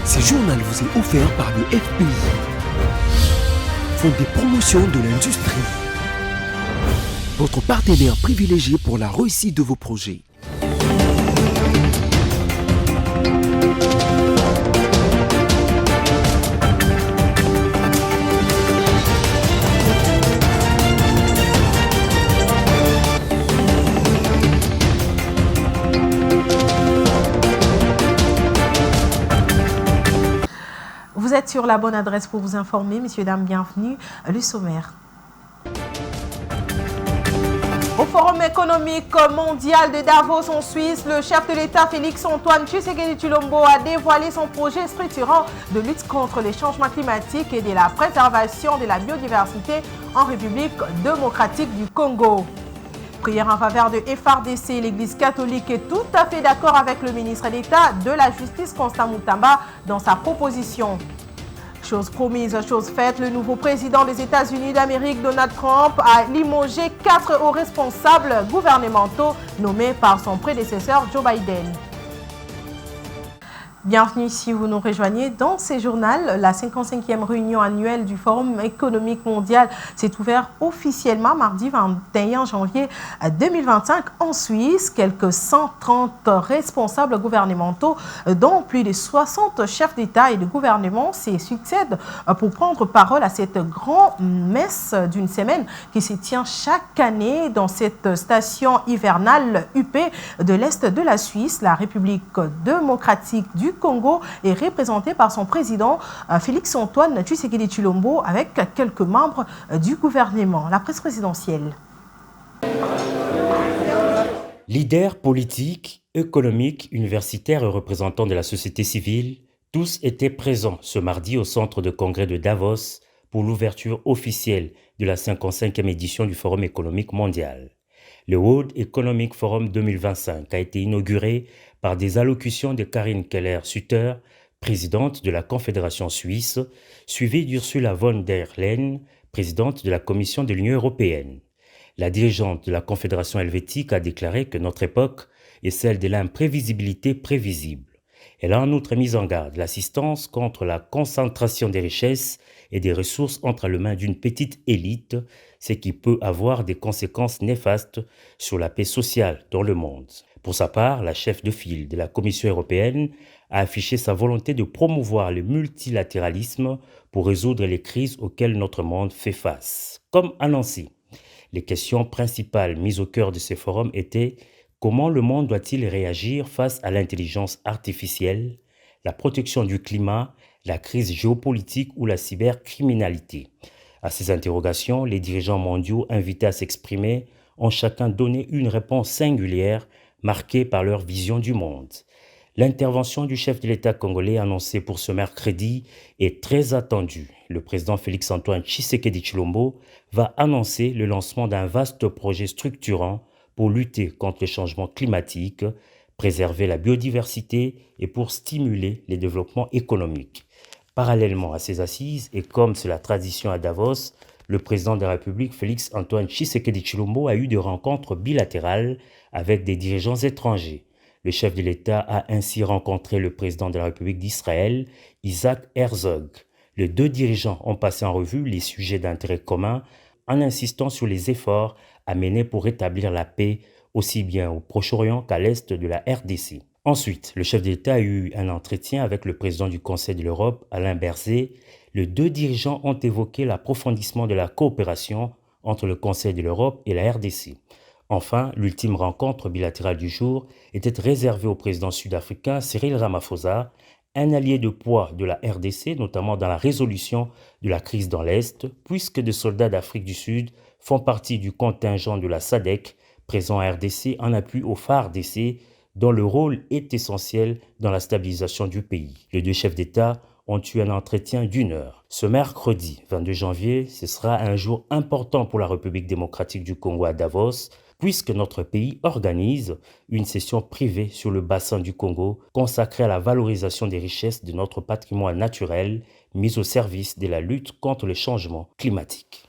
Ce journal vous est offert par le FPI, Fonds de promotion de l'industrie, votre partenaire privilégié pour la réussite de vos projets. Vous êtes sur la bonne adresse pour vous informer, messieurs, dames, bienvenue. Le sommaire. Au Forum économique mondial de Davos en Suisse, le chef de l'État Félix-Antoine Tshisekedi Tshilombo a dévoilé son projet structurant de lutte contre les changements climatiques et de la préservation de la biodiversité en République démocratique du Congo. Prière en faveur de FRDC, l'Église catholique est tout à fait d'accord avec le ministre d'État de la Justice, Constant Mutamba, dans sa proposition. Chose promise, chose faite, le nouveau président des États-Unis d'Amérique, Donald Trump, a limogé 4 hauts responsables gouvernementaux nommés par son prédécesseur Joe Biden. Bienvenue si vous nous rejoignez dans ce journal. La 55e réunion annuelle du Forum économique mondial s'est ouverte officiellement mardi 21 janvier 2025 en Suisse. Quelques 130 responsables gouvernementaux, dont plus de 60 chefs d'État et de gouvernement, se succèdent pour prendre parole à cette grande messe d'une semaine qui se tient chaque année dans cette station hivernale UP de l'Est de la Suisse. La République démocratique du Congo est représenté par son président Félix-Antoine Tshisekedi Tshilombo avec quelques membres du gouvernement. La presse présidentielle. Leaders politiques, économiques, universitaires et représentants de la société civile, tous étaient présents ce mardi au centre de congrès de Davos pour l'ouverture officielle de la 55e édition du Forum économique mondial. Le World Economic Forum 2025 a été inauguré par des allocutions de Karin Keller-Sutter, présidente de la Confédération suisse, suivie d'Ursula von der Leyen, présidente de la Commission de l'Union européenne. La dirigeante de la Confédération helvétique a déclaré que notre époque est celle de l'imprévisibilité prévisible. Elle a en outre mis en garde l'assistance contre la concentration des richesses et des ressources entre les mains d'une petite élite, ce qui peut avoir des conséquences néfastes sur la paix sociale dans le monde. Pour sa part, la chef de file de la Commission européenne a affiché sa volonté de promouvoir le multilatéralisme pour résoudre les crises auxquelles notre monde fait face. Comme annoncé, les questions principales mises au cœur de ce forum étaient: comment le monde doit-il réagir face à l'intelligence artificielle, la protection du climat, la crise géopolitique ou la cybercriminalité? À ces interrogations, les dirigeants mondiaux invités à s'exprimer ont chacun donné une réponse singulière marquée par leur vision du monde. L'intervention du chef de l'État congolais annoncée pour ce mercredi est très attendue. Le président Félix-Antoine Tshisekedi Tshilombo va annoncer le lancement d'un vaste projet structurant pour lutter contre le changement climatique, préserver la biodiversité et pour stimuler les développements économiques. Parallèlement à ces assises, et comme c'est la tradition à Davos, le président de la République, Félix-Antoine Tshisekedi Tshilombo, a eu des rencontres bilatérales avec des dirigeants étrangers. Le chef de l'État a ainsi rencontré le président de la République d'Israël, Isaac Herzog. Les deux dirigeants ont passé en revue les sujets d'intérêt commun en insistant sur les efforts à mener pour rétablir la paix aussi bien au Proche-Orient qu'à l'est de la RDC. Ensuite, le chef de l'État a eu un entretien avec le président du Conseil de l'Europe, Alain Berset. Les deux dirigeants ont évoqué l'approfondissement de la coopération entre le Conseil de l'Europe et la RDC. Enfin, l'ultime rencontre bilatérale du jour était réservée au président sud-africain Cyril Ramaphosa, un allié de poids de la RDC, notamment dans la résolution de la crise dans l'Est, puisque des soldats d'Afrique du Sud font partie du contingent de la SADC, présent à RDC en appui au FARDC, dont le rôle est essentiel dans la stabilisation du pays. Les deux chefs d'État ont eu un entretien d'1 heure. Ce mercredi 22 janvier, ce sera un jour important pour la République démocratique du Congo à Davos, puisque notre pays organise une session privée sur le bassin du Congo consacrée à la valorisation des richesses de notre patrimoine naturel mis au service de la lutte contre le changement climatique.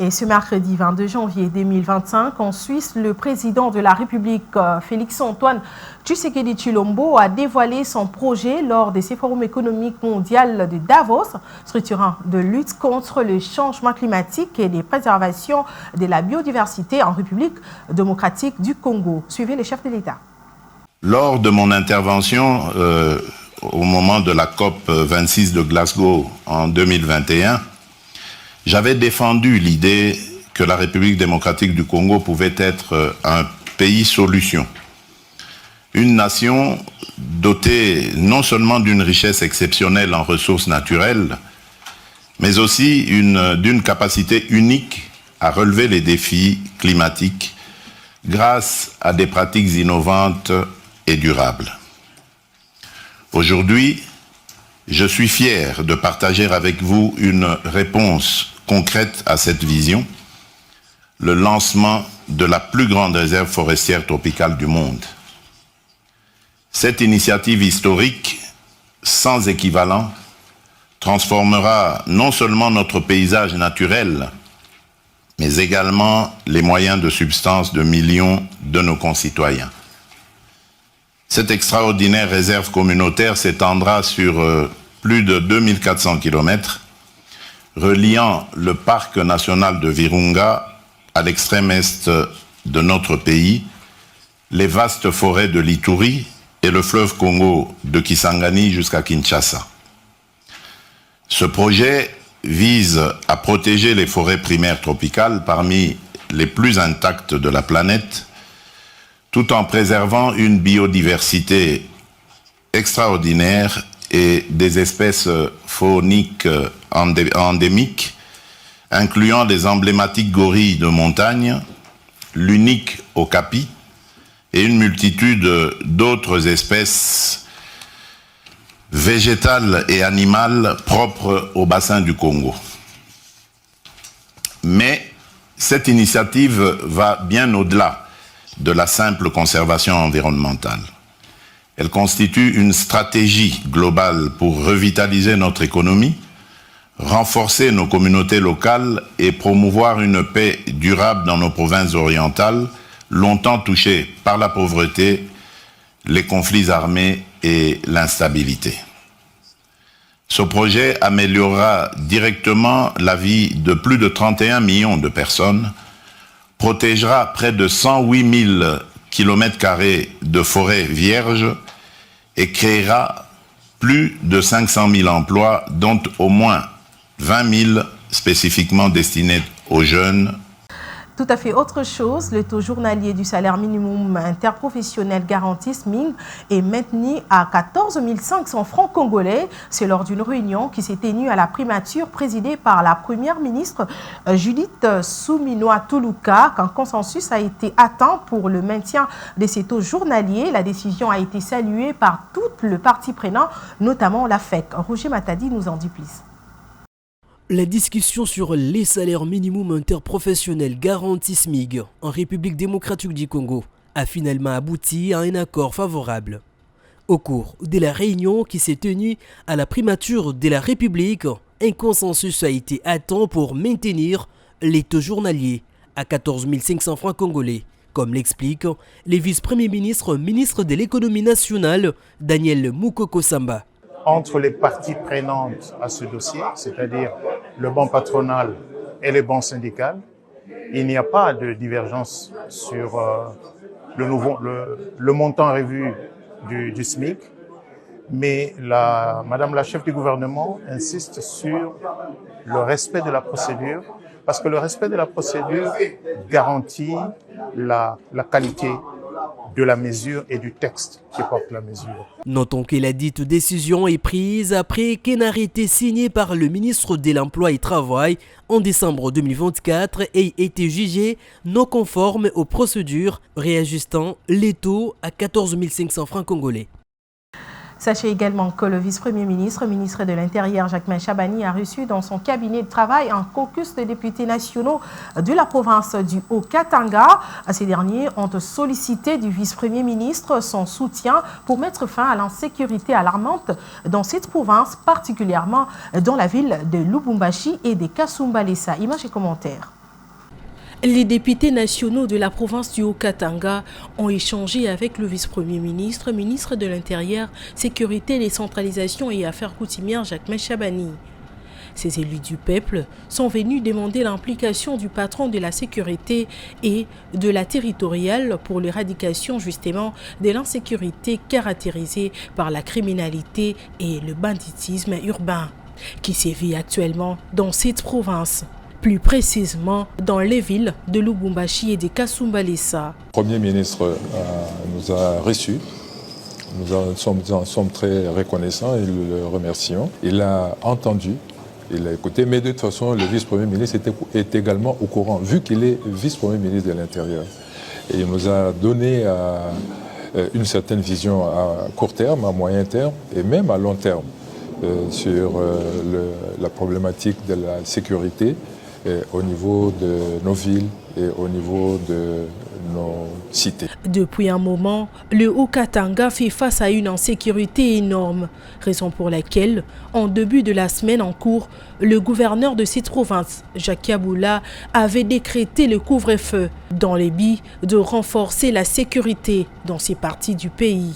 Et ce mercredi 22 janvier 2025, en Suisse, le président de la République, Félix-Antoine Tshisekedi Tshilombo, a dévoilé son projet lors de ces forums économiques mondiaux de Davos, structurant de lutte contre le changement climatique et de préservation de la biodiversité en République démocratique du Congo. Suivez les chefs de l'État. Lors de mon intervention au moment de la COP 26 de Glasgow en 2021, j'avais défendu l'idée que la République démocratique du Congo pouvait être un pays solution. Une nation dotée non seulement d'une richesse exceptionnelle en ressources naturelles, mais aussi d'une capacité unique à relever les défis climatiques grâce à des pratiques innovantes et durables. Aujourd'hui, je suis fier de partager avec vous une réponse concrète à cette vision, le lancement de la plus grande réserve forestière tropicale du monde. Cette initiative historique, sans équivalent, transformera non seulement notre paysage naturel, mais également les moyens de subsistance de millions de nos concitoyens. Cette extraordinaire réserve communautaire s'étendra sur plus de 2400 km, reliant le parc national de Virunga à l'extrême est de notre pays, les vastes forêts de l'Ituri et le fleuve Congo de Kisangani jusqu'à Kinshasa. Ce projet vise à protéger les forêts primaires tropicales parmi les plus intactes de la planète, tout en préservant une biodiversité extraordinaire et des espèces fauniques endémiques, incluant les emblématiques gorilles de montagne, l'unique okapi et une multitude d'autres espèces végétales et animales propres au bassin du Congo. Mais cette initiative va bien au-delà de la simple conservation environnementale. Elle constitue une stratégie globale pour revitaliser notre économie, renforcer nos communautés locales et promouvoir une paix durable dans nos provinces orientales, longtemps touchées par la pauvreté, les conflits armés et l'instabilité. Ce projet améliorera directement la vie de plus de 31 millions de personnes, protégera près de 108 000 km² de forêts vierges et créera plus de 500 000 emplois, dont au moins 20 000 spécifiquement destinés aux jeunes. Tout à fait autre chose, le taux journalier du salaire minimum interprofessionnel garanti SMIC est maintenu à 14 500 francs congolais. C'est lors d'une réunion qui s'est tenue à la primature présidée par la première ministre Judith Suminwa-Tuluka qu'un consensus a été atteint pour le maintien de ces taux journaliers. La décision a été saluée par toutes les parties prenantes, notamment la FEC. Roger Matadi nous en dit plus. La discussion sur les salaires minimums interprofessionnels garantis SMIC en République démocratique du Congo a finalement abouti à un accord favorable. Au cours de la réunion qui s'est tenue à la primature de la République, un consensus a été atteint pour maintenir les taux journaliers à 14 500 francs congolais, comme l'explique le vice-premier ministre, ministre de l'économie nationale, Daniel Mukoko Samba. Entre les parties prenantes à ce dossier, c'est-à-dire le banc patronal et les bancs syndicales, il n'y a pas de divergence sur le montant revu du SMIC, mais Madame la chef du gouvernement insiste sur le respect de la procédure, parce que le respect de la procédure garantit la qualité de la mesure et du texte qui porte la mesure. Notons que la dite décision est prise après qu'un arrêté signé par le ministre de l'Emploi et Travail en décembre 2024 ait été jugé non conforme aux procédures, réajustant les taux à 14 500 francs congolais. Sachez également que le vice-premier ministre, ministre de l'Intérieur, Jacquemain Chabani, a reçu dans son cabinet de travail un caucus de députés nationaux de la province du Haut-Katanga. Ces derniers ont sollicité du vice-premier ministre son soutien pour mettre fin à l'insécurité alarmante dans cette province, particulièrement dans la ville de Lubumbashi et de Kasumbalesa. Images et commentaires. Les députés nationaux de la province du Haut-Katanga ont échangé avec le vice-premier ministre, ministre de l'Intérieur, Sécurité, Décentralisation et Affaires coutumières Jacques Chabani. Ces élus du peuple sont venus demander l'implication du patron de la sécurité et de la territoriale pour l'éradication justement de l'insécurité caractérisée par la criminalité et le banditisme urbain qui sévit actuellement dans cette province. Plus précisément dans les villes de Lubumbashi et de Kasumbalesa. Le Premier ministre nous a reçus. Nous en sommes très reconnaissants et le remercions. Il a entendu, il a écouté, mais de toute façon, le vice-premier ministre est également au courant, vu qu'il est vice-premier ministre de l'Intérieur. Et il nous a donné une certaine vision à court terme, à moyen terme et même à long terme sur la problématique de la sécurité au niveau de nos villes et au niveau de nos cités. Depuis un moment, le Haut-Katanga fait face à une insécurité énorme, raison pour laquelle, en début de la semaine en cours, le gouverneur de cette province, Jacques Yaboula, avait décrété le couvre-feu dans les buts de renforcer la sécurité dans ces parties du pays.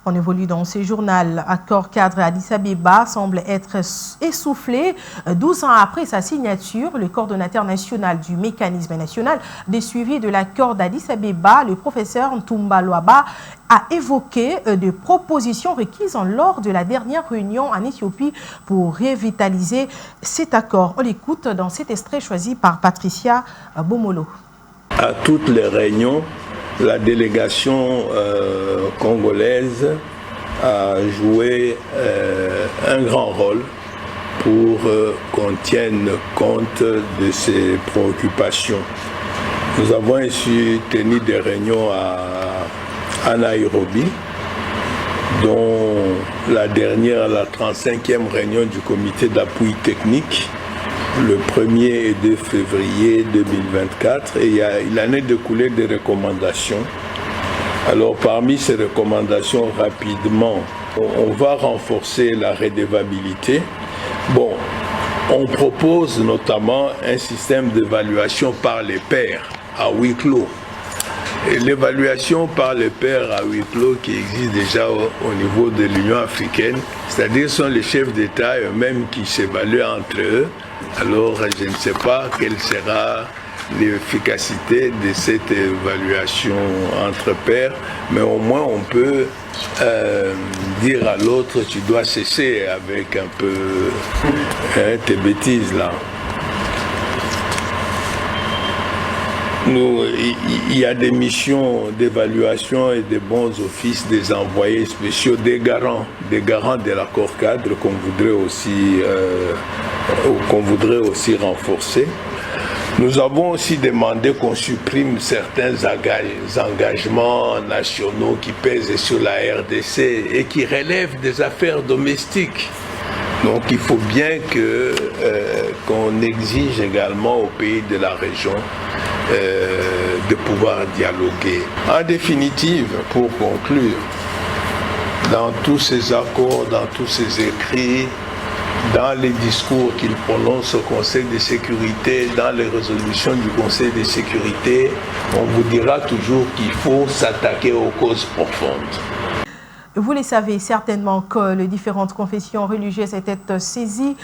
On évolue dans ce journal. Accord cadre Addis Abeba semble être essoufflé. 12 ans après sa signature, le coordonnateur national du mécanisme national des suivis de l'accord d'Addis Abeba, le professeur Ntumba Luaba, a évoqué des propositions requises lors de la dernière réunion en Éthiopie pour revitaliser cet accord. On l'écoute dans cet extrait choisi par Patricia Bomolo. À toutes les réunions, la délégation congolaise a joué un grand rôle pour qu'on tienne compte de ses préoccupations. Nous avons ainsi tenu des réunions à Nairobi, dont la dernière, la 35e réunion du comité d'appui technique, le 1er et 2 février 2024, et il en est découlé des recommandations. Alors parmi ces recommandations, rapidement, on va renforcer la redevabilité. Bon, on propose notamment un système d'évaluation par les pairs à huis clos. Et l'évaluation par les pairs à huis clos qui existe déjà au niveau de l'Union africaine, c'est-à-dire sont les chefs d'État eux-mêmes qui s'évaluent entre eux. Alors je ne sais pas quelle sera l'efficacité de cette évaluation entre pairs, mais au moins on peut dire à l'autre tu dois cesser avec un peu tes bêtises là. Il y a des missions d'évaluation et des bons offices des envoyés spéciaux, des garants de l'accord cadre qu'on voudrait aussi renforcer. Nous avons aussi demandé qu'on supprime certains engagements nationaux qui pèsent sur la RDC et qui relèvent des affaires domestiques. Donc il faut bien qu'on exige également aux pays de la région de pouvoir dialoguer. En définitive, pour conclure, dans tous ces accords, dans tous ces écrits, dans les discours qu'il prononce au Conseil de sécurité, dans les résolutions du Conseil de sécurité, on vous dira toujours qu'il faut s'attaquer aux causes profondes. Vous le savez certainement que les différentes confessions religieuses étaient saisies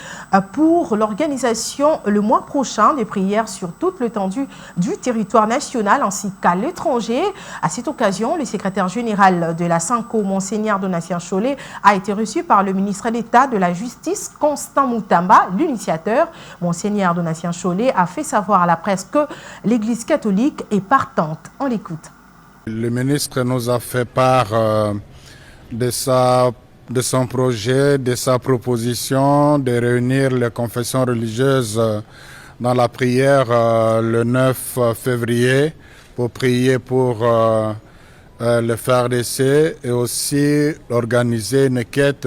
pour l'organisation le mois prochain des prières sur toute l'étendue du territoire national ainsi qu'à l'étranger. À cette occasion, le secrétaire général de la SANCO, Monseigneur Donatien Chollet, a été reçu par le ministre d'État de la Justice, Constant Moutamba, l'initiateur. Monseigneur Donatien Chollet a fait savoir à la presse que l'Église catholique est partante. On l'écoute. Le ministre nous a fait part de son projet, de sa proposition de réunir les confessions religieuses dans la prière le 9 février pour prier pour le FARDC et aussi organiser une quête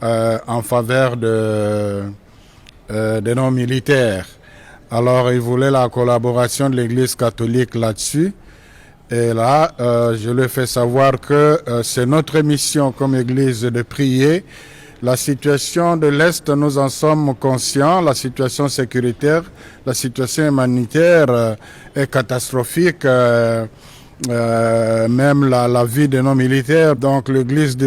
en faveur de nos militaires. Alors, il voulait la collaboration de l'Église catholique là-dessus. Et là, je lui ai fait savoir que c'est notre mission comme Église de prier La situation de l'Est, nous en sommes conscients. La situation sécuritaire, la situation humanitaire est catastrophique. Même la vie de nos militaires. Donc l'Église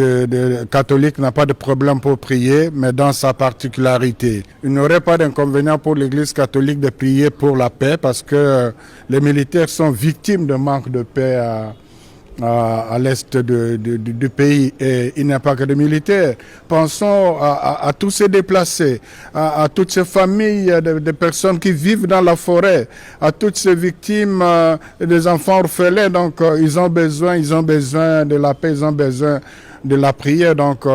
catholique n'a pas de problème pour prier, mais dans sa particularité. Il n'y aurait pas d'inconvénient pour l'Église catholique de prier pour la paix parce que les militaires sont victimes de manque de paix à l'est du pays, et il n'y a pas que des militaires. Pensons à tous ces déplacés, à toutes ces familles de personnes qui vivent dans la forêt, à toutes ces victimes des enfants orphelins. Donc ils ont besoin de la paix, ils ont besoin de la prière. Donc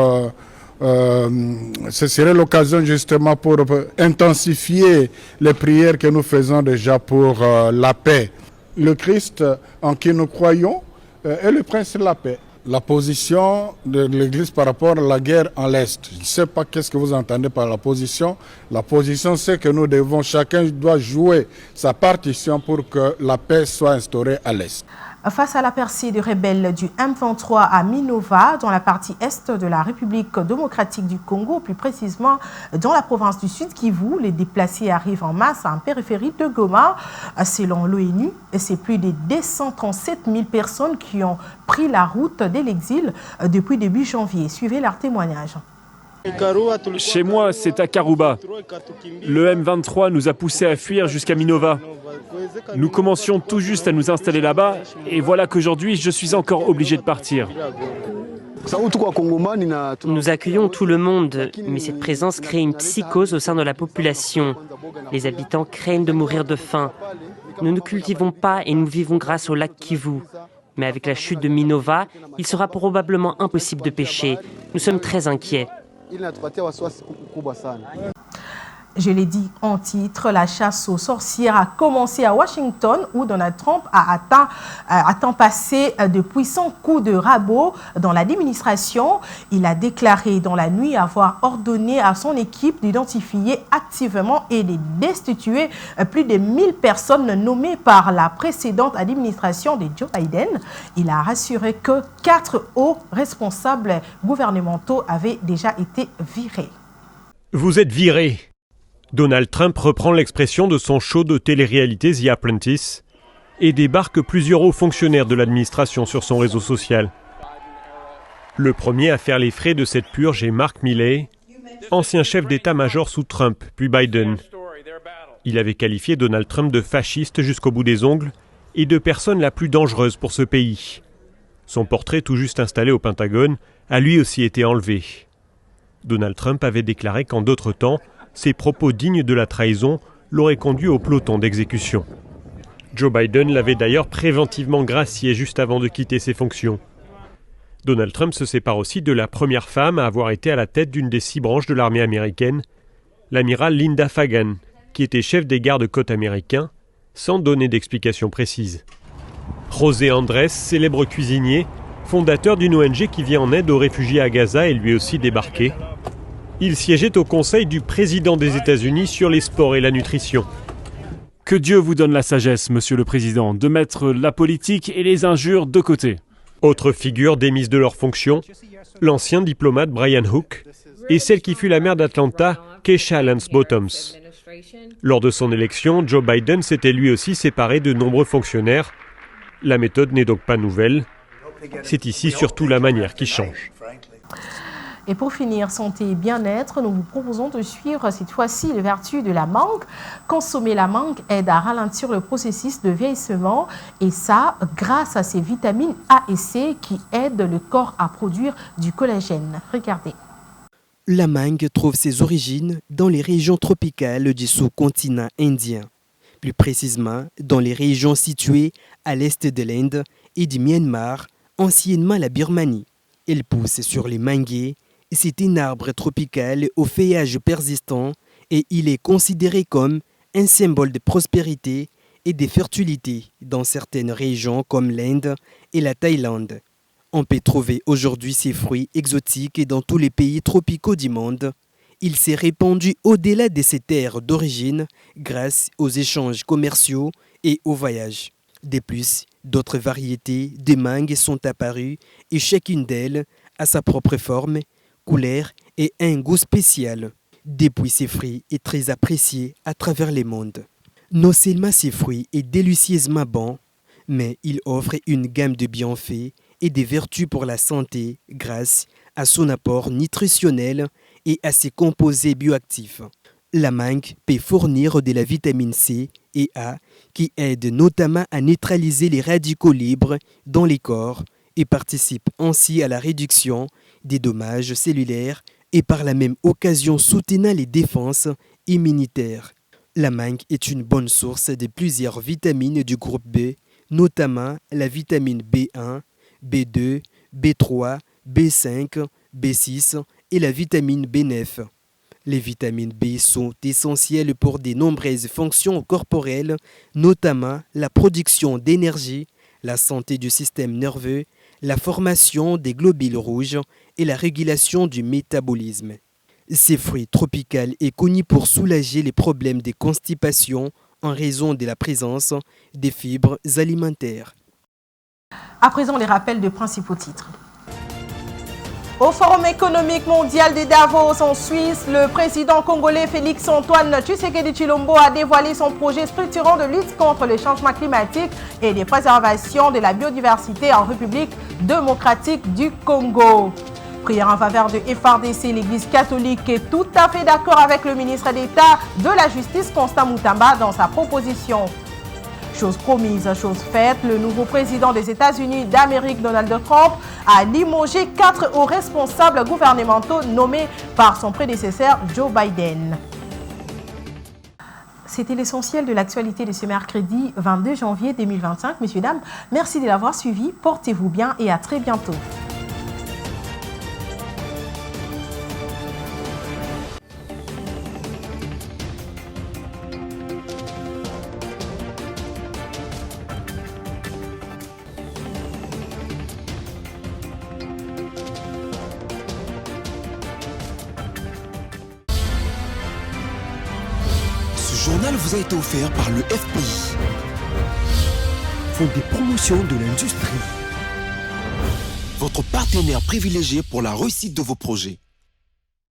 ce serait l'occasion justement pour intensifier les prières que nous faisons déjà pour la paix. Le Christ en qui nous croyons est le prince de la paix. La position de l'Église par rapport à la guerre en l'Est. Je ne sais pas qu'est-ce que vous entendez par la position. La position, c'est que nous devons, chacun doit jouer sa partition pour que la paix soit instaurée à l'Est. Face à la percée des rebelles du M23 à Minova, dans la partie est de la République démocratique du Congo, plus précisément dans la province du Sud Kivu, les déplacés arrivent en masse en périphérie de Goma. Selon l'ONU, c'est plus de 237 000 personnes qui ont pris la route de l'exil depuis début janvier. Suivez leur témoignage. Chez moi, c'est à Karouba. Le M23 nous a poussés à fuir jusqu'à Minova. Nous commencions tout juste à nous installer là-bas et voilà qu'aujourd'hui, je suis encore obligé de partir. Nous accueillons tout le monde, mais cette présence crée une psychose au sein de la population. Les habitants craignent de mourir de faim. Nous ne cultivons pas et nous vivons grâce au lac Kivu. Mais avec la chute de Minova, il sera probablement impossible de pêcher. Nous sommes très inquiets. Je l'ai dit en titre, la chasse aux sorcières a commencé à Washington où Donald Trump a atteint passé de puissants coups de rabot dans l'administration. Il a déclaré dans la nuit avoir ordonné à son équipe d'identifier activement et de destituer plus de 1000 personnes nommées par la précédente administration de Joe Biden. Il a rassuré que 4 hauts responsables gouvernementaux avaient déjà été virés. Vous êtes virés. Donald Trump reprend l'expression de son show de télé-réalité The Apprentice et débarque plusieurs hauts fonctionnaires de l'administration sur son réseau social. Le premier à faire les frais de cette purge est Mark Milley, ancien chef d'état-major sous Trump, puis Biden. Il avait qualifié Donald Trump de fasciste jusqu'au bout des ongles et de personne la plus dangereuse pour ce pays. Son portrait tout juste installé au Pentagone a lui aussi été enlevé. Donald Trump avait déclaré qu'en d'autres temps, ses propos dignes de la trahison l'auraient conduit au peloton d'exécution. Joe Biden l'avait d'ailleurs préventivement gracié juste avant de quitter ses fonctions. Donald Trump se sépare aussi de la première femme à avoir été à la tête d'une des 6 branches de l'armée américaine, l'amiral Linda Fagan, qui était chef des gardes-côtes américains, sans donner d'explication précise. José Andrés, célèbre cuisinier, fondateur d'une ONG qui vient en aide aux réfugiés à Gaza, est lui aussi débarqué. Il siégeait au conseil du président des États-Unis sur les sports et la nutrition. Que Dieu vous donne la sagesse, monsieur le président, de mettre la politique et les injures de côté. Autre figure démise de leur fonction, l'ancien diplomate Brian Hook et celle qui fut la maire d'Atlanta, Keisha Lance Bottoms. Lors de son élection, Joe Biden s'était lui aussi séparé de nombreux fonctionnaires. La méthode n'est donc pas nouvelle. C'est ici surtout la manière qui change. Et pour finir, santé et bien-être, nous vous proposons de suivre cette fois-ci les vertus de la mangue. Consommer la mangue aide à ralentir le processus de vieillissement et ça grâce à ses vitamines A et C qui aident le corps à produire du collagène. Regardez. La mangue trouve ses origines dans les régions tropicales du sous-continent indien. Plus précisément, dans les régions situées à l'est de l'Inde et du Myanmar, anciennement la Birmanie. Elle pousse sur les manguiers. C'est un arbre tropical au feuillage persistant et il est considéré comme un symbole de prospérité et de fertilité dans certaines régions comme l'Inde et la Thaïlande. On peut trouver aujourd'hui ces fruits exotiques dans tous les pays tropicaux du monde. Il s'est répandu au-delà de ses terres d'origine grâce aux échanges commerciaux et aux voyages. De plus, d'autres variétés de mangues sont apparues et chacune d'elles a sa propre forme, couleur et a un goût spécial. Depuis, ces fruits est très apprécié à travers le monde. Non seulement ces fruits est délicieusement bon, mais il offre une gamme de bienfaits et des vertus pour la santé grâce à son apport nutritionnel et à ses composés bioactifs. La mangue peut fournir de la vitamine C et A qui aide notamment à neutraliser les radicaux libres dans les corps et participe ainsi à la réduction des dommages cellulaires et par la même occasion soutenant les défenses immunitaires. La mangue est une bonne source de plusieurs vitamines du groupe B, notamment la vitamine B1, B2, B3, B5, B6 et la vitamine B9. Les vitamines B sont essentielles pour de nombreuses fonctions corporelles, notamment la production d'énergie, la santé du système nerveux, la formation des globules rouges et la régulation du métabolisme. Ces fruits tropicaux sont connus pour soulager les problèmes de constipation en raison de la présence des fibres alimentaires. À présent, les rappels de principaux titres. Au Forum économique mondial de Davos en Suisse, le président congolais Félix-Antoine Tshisekedi Tshilombo a dévoilé son projet structurant de lutte contre le changement climatique et de préservation de la biodiversité en République démocratique du Congo. Prière en faveur de FRDC, l'Église catholique est tout à fait d'accord avec le ministre d'État de la Justice, Constant Moutamba, dans sa proposition. Chose promise, chose faite, le nouveau président des États-Unis d'Amérique, Donald Trump, a limogé 4 hauts responsables gouvernementaux nommés par son prédécesseur Joe Biden. C'était l'essentiel de l'actualité de ce mercredi 22 janvier 2025. Messieurs, dames, merci de l'avoir suivi. Portez-vous bien et à très bientôt. Ce journal vous a été offert par le FPI, Fonds de promotion de l'industrie, votre partenaire privilégié pour la réussite de vos projets.